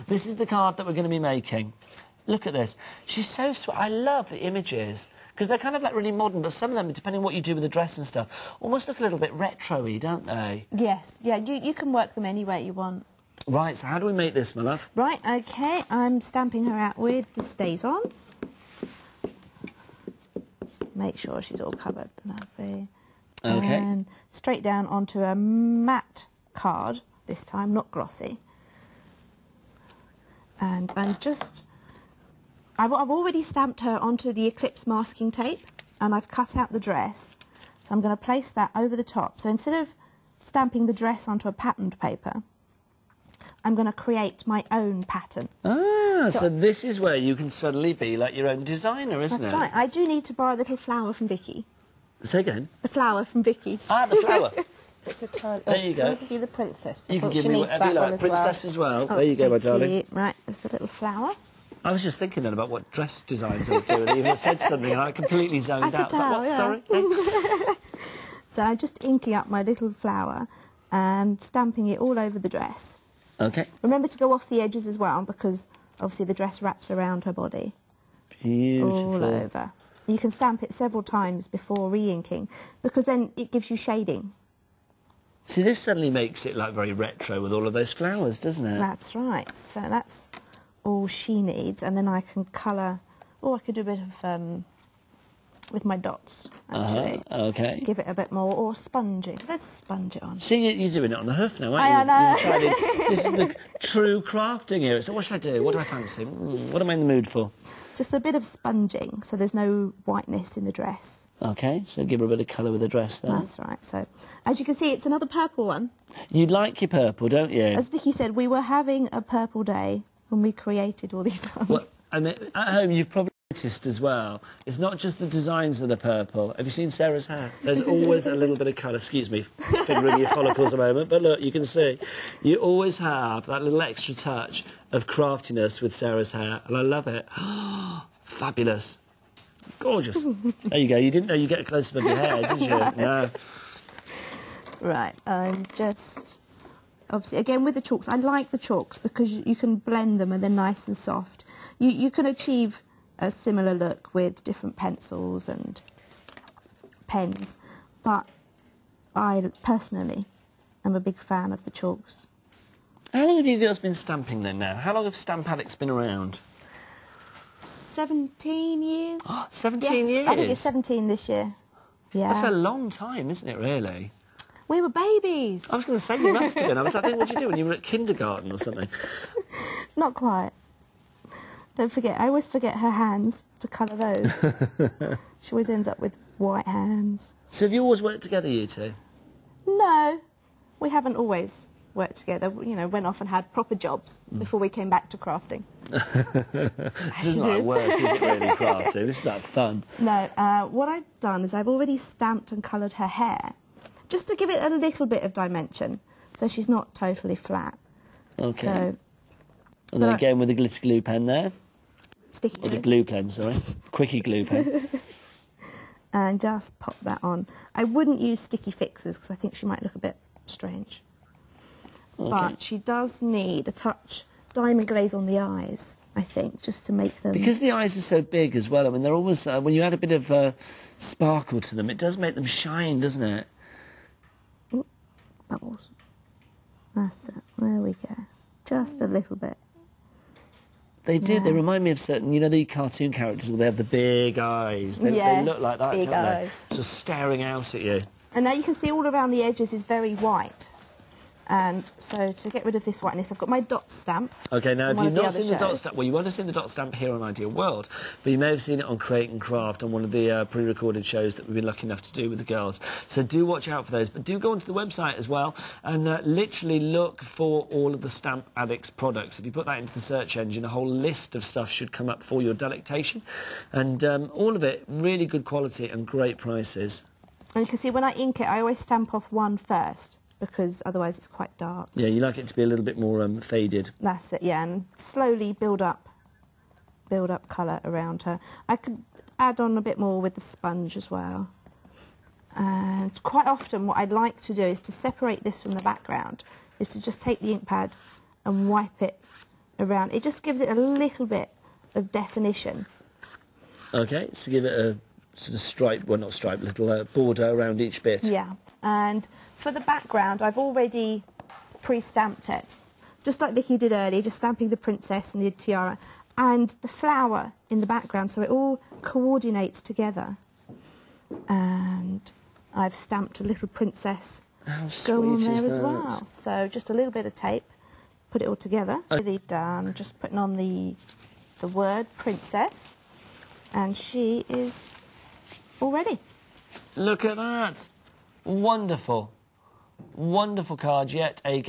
This is the card that we're going to be making. Look at this. She's so sweet. I love the images, because they're kind of like really modern, but some of them, depending on what you do with the dress and stuff, almost look a little bit retro-y, don't they? Yes, yeah, you can work them any way you want. Right, so how do we make this, my love? Right, OK, I'm stamping her out with the Stays On. Make sure she's all covered. Lovely. OK. And straight down onto a matte card, this time, not glossy. And I'm just... I've already stamped her onto the Eclipse masking tape, and I've cut out the dress. So I'm going to place that over the top. So instead of stamping the dress onto a patterned paper, I'm going to create my own pattern. Ah, so this is where you can suddenly be like your own designer, isn't it? That's right. I do need to borrow a little flower from Vicky. Say again? The flower from Vicky. Ah, the flower. It's a time. There you go. Can I give you the princess? You can give me whatever you like. Princess as well. There you go, my darling. Right, there's the little flower. I was just thinking then about what dress designs I would do, and even said something, and I completely zoned out. Tell, like, what? yeah. Sorry? So I'm just inking up my little flower and stamping it all over the dress. OK. Remember to go off the edges as well, because obviously the dress wraps around her body. Beautiful. All over. You can stamp it several times before re-inking, because then it gives you shading. See, this suddenly makes it like very retro with all of those flowers, doesn't it? That's right. So that's all she needs, and then I can colour... Oh, I could do a bit of... with my dots, actually. OK. Give it a bit more, or sponging. Let's sponge it on. See, you're doing it on the hoof now, aren't you? I know. You decided this is the true crafting here. So what should I do? What do I fancy? What am I in the mood for? Just a bit of sponging, so there's no whiteness in the dress. OK, so give her a bit of colour with the dress there. That's right. So, as you can see, it's another purple one. You like your purple, don't you? As Vicky said, we were having a purple day when we created all these ones. Well, and at home, you've probably noticed as well, it's not just the designs that are purple. Have you seen Sarah's hair? There's always a little bit of colour. Excuse me, fingering your follicles a moment, but look, you can see. You always have that little extra touch of craftiness with Sarah's hair, and I love it. Fabulous. Gorgeous. There you go. You didn't know you get a close-up of your hair, did you? No. Right, I'm just... Obviously, again, with the chalks, I like the chalks because you can blend them and they're nice and soft. You can achieve a similar look with different pencils and pens, but I personally am a big fan of the chalks. How long have you girls been stamping then now? How long have Stamp Addicts been around? 17 years. 17 years? I think it's 17 this year. Yeah. That's a long time, isn't it, really? We were babies. I was going to say you must have been. I was like, what did you do when you were at kindergarten or something? Not quite. Don't forget, I always forget her hands to colour those. She always ends up with white hands. So have you always worked together, you two? No, we haven't always worked together. You know, went off and had proper jobs before we came back to crafting. This isn't like work, is it, really, crafting? This is like fun. No, what I've done is I've already stamped and coloured her hair, just to give it a little bit of dimension, so she's not totally flat. OK. So, and then again with the glitter glue pen there. Sticky Or the glue pen, sorry. Quickie glue pen. And just pop that on. I wouldn't use sticky fixers because I think she might look a bit strange. Okay. But she does need a touch diamond glaze on the eyes, I think, just to make them... Because the eyes are so big as well, I mean, they're always... when you add a bit of sparkle to them, it does make them shine, doesn't it? Ooh, bubbles. That's it. There we go. Just a little bit. They do. Yeah. They remind me of certain, you know, the cartoon characters where they have the big eyes. They look like that, don't they? Just staring out at you. And now you can see all around the edges is very white. And so to get rid of this whiteness, I've got my dot stamp. OK, now if you've not seen the dot stamp, well, you won't have seen the dot stamp here on Ideal World, but you may have seen it on Create and Craft on one of the pre-recorded shows that we've been lucky enough to do with the girls. So do watch out for those, but do go onto the website as well and literally look for all of the Stamp Addicts products. If you put that into the search engine, a whole list of stuff should come up for your delectation, and all of it really good quality and great prices. And you can see when I ink it, I always stamp off one first, because otherwise it's quite dark. Yeah, you like it to be a little bit more faded. That's it, yeah, and slowly build up colour around her. I could add on a bit more with the sponge as well. And quite often what I'd like to do is to separate this from the background, is to just take the ink pad and wipe it around. It just gives it a little bit of definition. Okay, so give it a sort of stripe, well not stripe, little border around each bit. Yeah, and for the background I've already pre-stamped it. Just like Vicky did earlier, just stamping the princess and the tiara and the flower in the background so it all coordinates together. And I've stamped a little princess going on there as well. So just a little bit of tape, put it all together. Really done, just putting on the word princess, and she is all ready. Look at that. Wonderful. Wonderful card yet again.